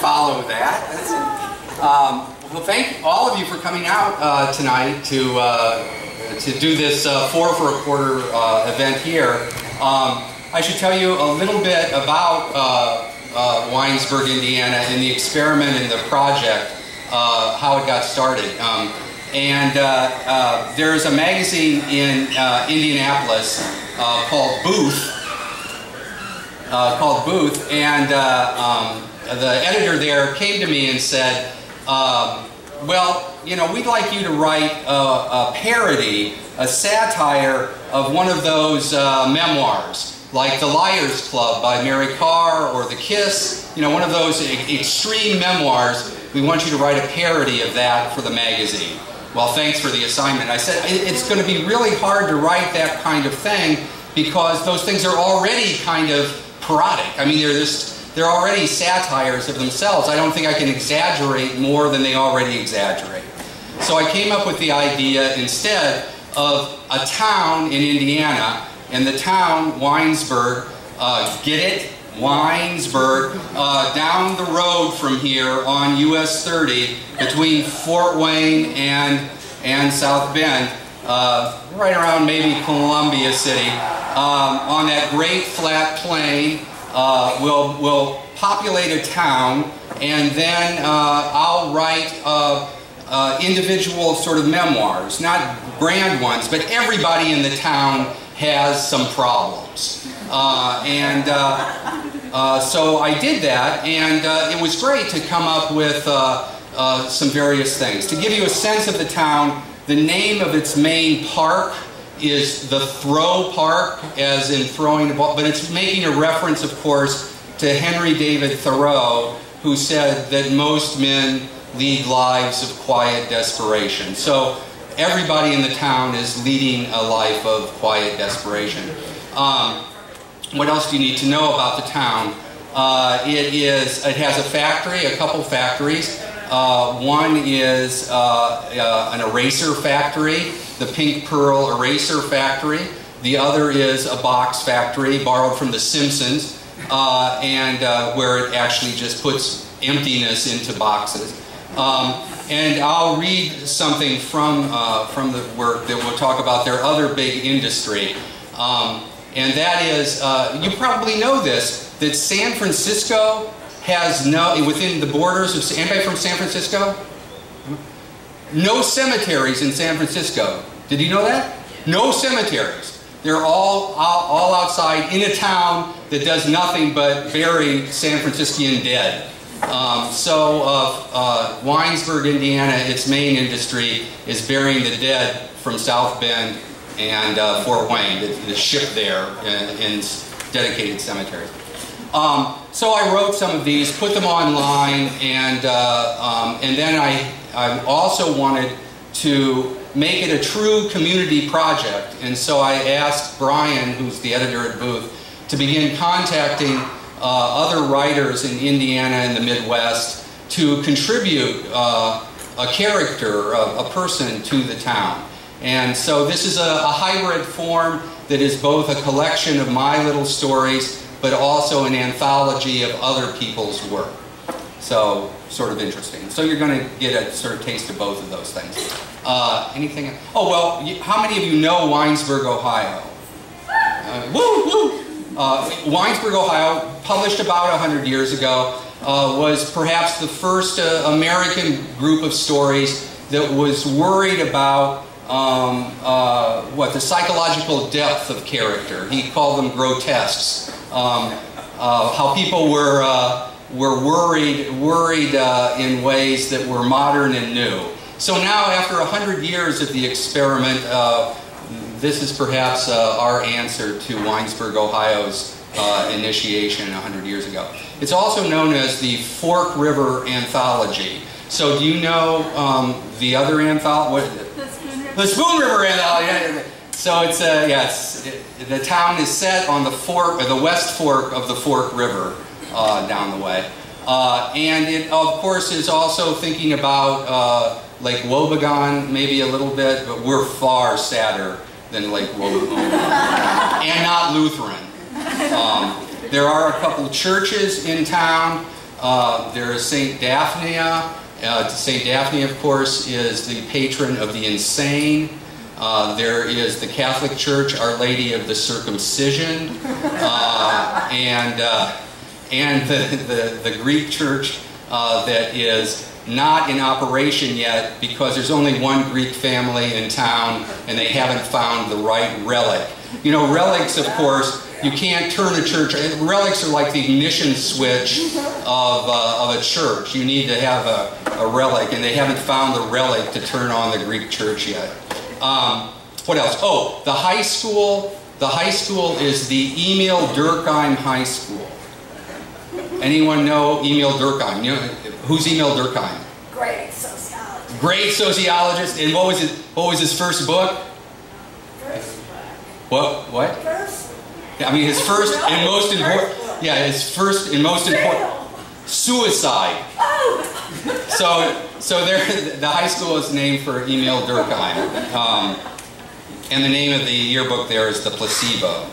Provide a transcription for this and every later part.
follow that. Well, thank all of you for coming out tonight to do this 4 for a Quarter event here. I should tell you a little bit about Winesburg, Indiana, and the experiment and the project, how it got started. There's a magazine in Indianapolis called Booth, and the editor there came to me and said, well, you know, we'd like you to write a parody, a satire of one of those memoirs, like The Liars Club by Mary Carr or The Kiss, you know, one of those extreme memoirs. We want you to write a parody of that for the magazine. Well, thanks for the assignment. I said, it's going to be really hard to write that kind of thing because those things are already kind of parodic. I mean, they're already satires of themselves. I don't think I can exaggerate more than they already exaggerate. So I came up with the idea instead of a town in Indiana, and the town, Winesburg, get it? Winesburg, down the road from here on US 30 between Fort Wayne and South Bend, right around maybe Columbia City, on that great flat plain. We'll populate a town, and then I'll write individual sort of memoirs, not grand ones, but everybody in the town has some problems. So I did that, and it was great to come up with some various things. To give you a sense of the town, the name of its main park is the Throw Park, as in throwing the ball, but it's making a reference, of course, to Henry David Thoreau, who said that most men lead lives of quiet desperation. So everybody in the town is leading a life of quiet desperation. What else do you need to know about the town? It has a factory, a couple factories. One is an eraser factory, the Pink Pearl Eraser Factory. The other is a box factory borrowed from The Simpsons, where it actually just puts emptiness into boxes. And I'll read something from the work that will talk about their other big industry. And that is, you probably know this, that San Francisco has within the borders of, anybody from San Francisco? No cemeteries in San Francisco. Did you know that? No cemeteries. They're all outside in a town that does nothing but bury San Franciscan dead. Winesburg, Indiana, its main industry is burying the dead from South Bend and Fort Wayne, the ship there in dedicated cemeteries. So I wrote some of these, put them online, and then I also wanted to make it a true community project. And so I asked Brian, who's the editor at Booth, to begin contacting other writers in Indiana and the Midwest to contribute a character, a person to the town. And so this is a hybrid form that is both a collection of my little stories, but also an anthology of other people's work. So, sort of interesting. So you're going to get a sort of taste of both of those things. Anything? Oh, well, how many of you know Winesburg, Ohio? Winesburg, Ohio, published about 100 years ago, was perhaps the first American group of stories that was worried about the psychological depth of character. He called them grotesques. How people were worried in ways that were modern and new. So now, after 100 years of the experiment, this is perhaps our answer to Winesburg, Ohio's initiation 100 years ago. It's also known as the Fork River Anthology. So do you know the other anthology? The Spoon River Anthology. So it's the town is set on the fork, or the west fork of the Fork River down the way. And it, of course, is also thinking about Lake Wobegon, maybe a little bit, but we're far sadder than Lake Wobegon. And not Lutheran. There are a couple of churches in town. There is St. Daphnia. St. Daphne, of course, is the patron of the insane. There is the Catholic Church, Our Lady of the Circumcision, and the Greek Church that is not in operation yet because there's only one Greek family in town and they haven't found the right relic. You know, relics, of course, you can't turn a church. Relics are like the ignition switch of a church. You need to have a relic, and they haven't found the relic to turn on the Greek church yet. What else? Oh, the high school. The high school is the Emil Durkheim High School. Anyone know Emil Durkheim? You know, who's Emil Durkheim? Great sociologist. Great sociologist. And what was his first book? First book. What? First. I mean, his first and most important. Yeah, his first and most important. Suicide. Oh. So there, the high school is named for Emil Durkheim, and the name of the yearbook there is The Placebo.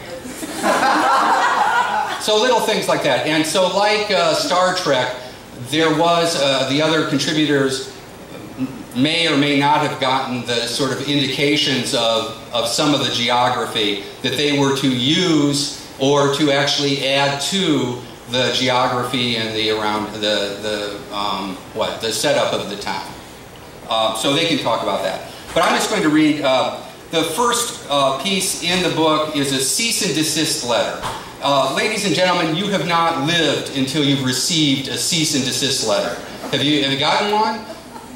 So little things like that, and so like Star Trek, there was the other contributors may or may not have gotten the sort of indications of some of the geography that they were to use or to actually add to the geography and the setup of the town. So they can talk about that. But I'm just going to read, the first piece in the book is a cease and desist letter. Ladies and gentlemen, you have not lived until you've received a cease and desist letter. Have you gotten one?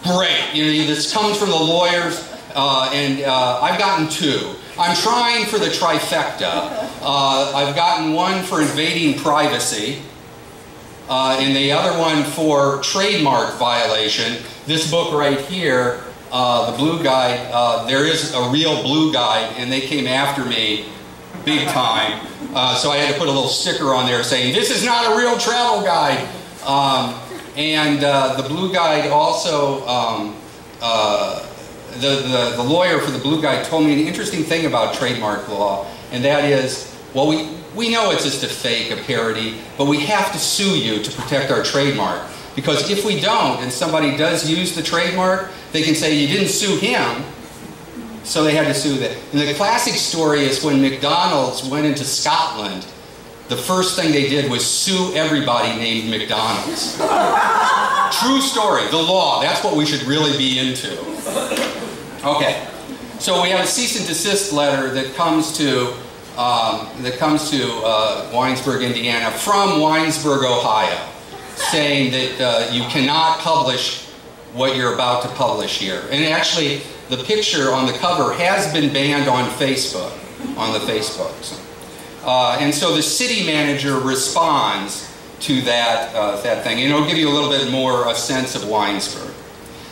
Great. You know, this comes from the lawyers, and I've gotten two. I'm trying for the trifecta. I've gotten one for invading privacy, and the other one for trademark violation. This book right here, the Blue Guide, there is a real Blue Guide, and they came after me big time. So I had to put a little sticker on there saying, "This is not a real travel guide." The Blue Guide also, the lawyer for the Blue Guide told me an interesting thing about trademark law, and that is, well, we know it's just a fake, a parody, but we have to sue you to protect our trademark. Because if we don't, and somebody does use the trademark, they can say you didn't sue him, so they had to sue that. And the classic story is when McDonald's went into Scotland, the first thing they did was sue everybody named McDonald's. True story, the law, that's what we should really be into. Okay, so we have a cease and desist letter that comes to Winesburg, Indiana, from Winesburg, Ohio, saying that you cannot publish what you're about to publish here. And actually, the picture on the cover has been banned on Facebook, on the Facebooks. And so the city manager responds to that thing. And it'll give you a little bit more a sense of Winesburg.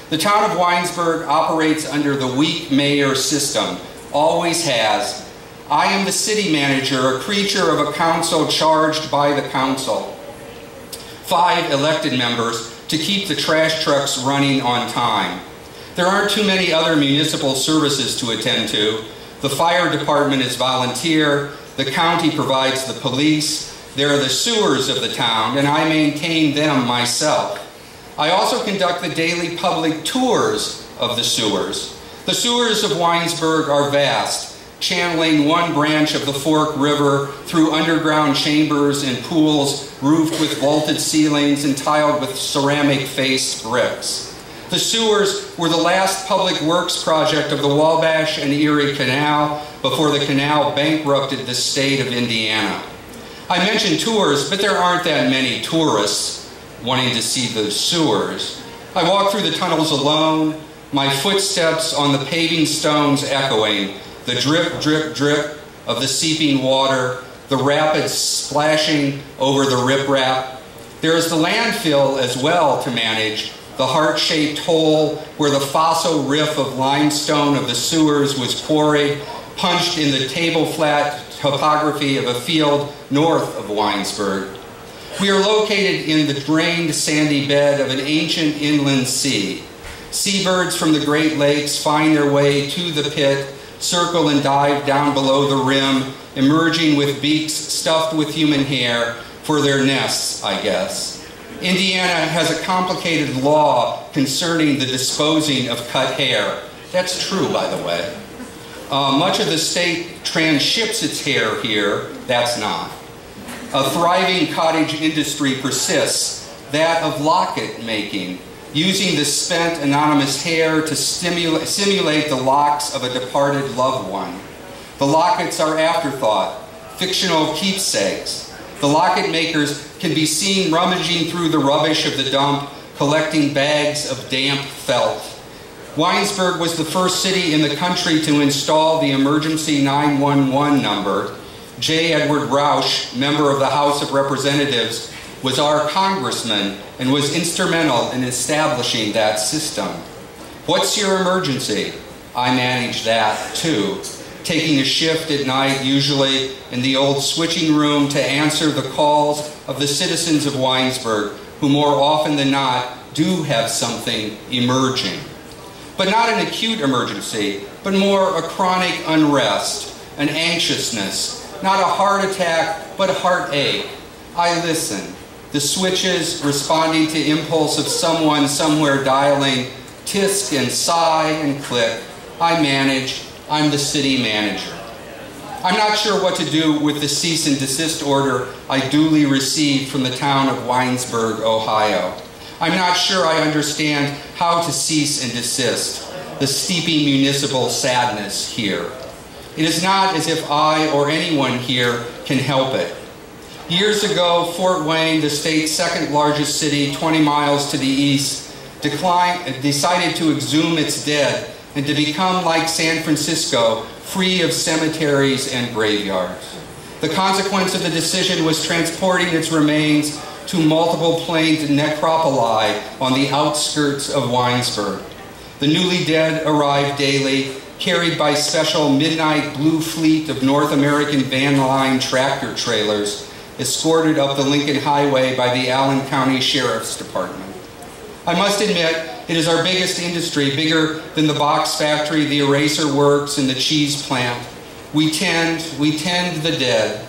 The town of Winesburg operates under the weak mayor system, always has. I am the city manager, a creature of a council charged by the council. 5 elected members to keep the trash trucks running on time. There aren't too many other municipal services to attend to. The fire department is volunteer. The county provides the police. There are the sewers of the town, and I maintain them myself. I also conduct the daily public tours of the sewers. The sewers of Winesburg are vast, channeling one branch of the Fork River through underground chambers and pools roofed with vaulted ceilings and tiled with ceramic-faced bricks. The sewers were the last public works project of the Wabash and Erie Canal before the canal bankrupted the state of Indiana. I mentioned tours, but there aren't that many tourists wanting to see the sewers. I walk through the tunnels alone, my footsteps on the paving stones echoing, the drip, drip, drip of the seeping water, the rapid splashing over the riprap. There is the landfill as well to manage, the heart-shaped hole where the fossil riff of limestone of the sewers was quarried, punched in the table-flat topography of a field north of Winesburg. We are located in the drained sandy bed of an ancient inland sea. Seabirds from the Great Lakes find their way to the pit, circle and dive down below the rim, emerging with beaks stuffed with human hair for their nests, I guess. Indiana has a complicated law concerning the disposing of cut hair. That's true, by the way. Much of the state transships its hair here. That's not. A thriving cottage industry persists, that of locket making, using the spent anonymous hair to simulate the locks of a departed loved one. The lockets are afterthought, fictional keepsakes. The locket makers can be seen rummaging through the rubbish of the dump, collecting bags of damp felt. Winesburg was the first city in the country to install the emergency 911 number. J. Edward Roush, member of the House of Representatives, was our congressman and was instrumental in establishing that system. What's your emergency? I manage that too, taking a shift at night, usually in the old switching room, to answer the calls of the citizens of Winesburg, who more often than not do have something emerging. But not an acute emergency, but more a chronic unrest, an anxiousness, not a heart attack, but a heartache. I listen. The switches responding to impulse of someone somewhere dialing, tisk and sigh and click. I manage. I'm the city manager. I'm not sure what to do with the cease and desist order I duly received from the town of Winesburg, Ohio. I'm not sure I understand how to cease and desist, the steeping municipal sadness here. It is not as if I or anyone here can help it. Years ago, Fort Wayne, the state's second largest city, 20 miles to the east, decided to exhume its dead and to become like San Francisco, free of cemeteries and graveyards. The consequence of the decision was transporting its remains to multiple planed necropoli on the outskirts of Winesburg. The newly dead arrived daily, carried by special midnight blue fleet of North American van line tractor trailers, escorted up the Lincoln Highway by the Allen County Sheriff's Department. I must admit, it is our biggest industry, bigger than the box factory, the eraser works, and the cheese plant. We tend the dead,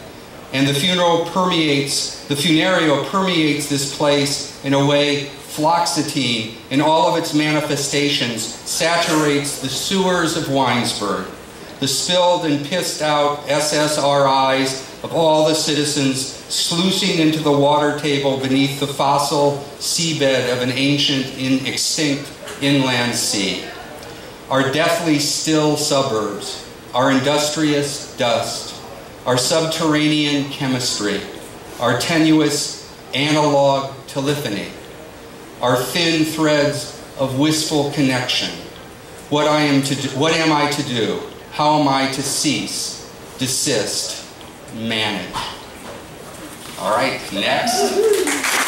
and the funeral permeates this place in a way fluoxetine, in all of its manifestations, saturates the sewers of Winesburg. The spilled and pissed out SSRIs of all the citizens sluicing into the water table beneath the fossil seabed of an ancient, extinct inland sea. Our deathly still suburbs, our industrious dust, our subterranean chemistry, our tenuous analog telephony, our thin threads of wistful connection. What am I to do? How am I to cease, desist, manage? All right, next.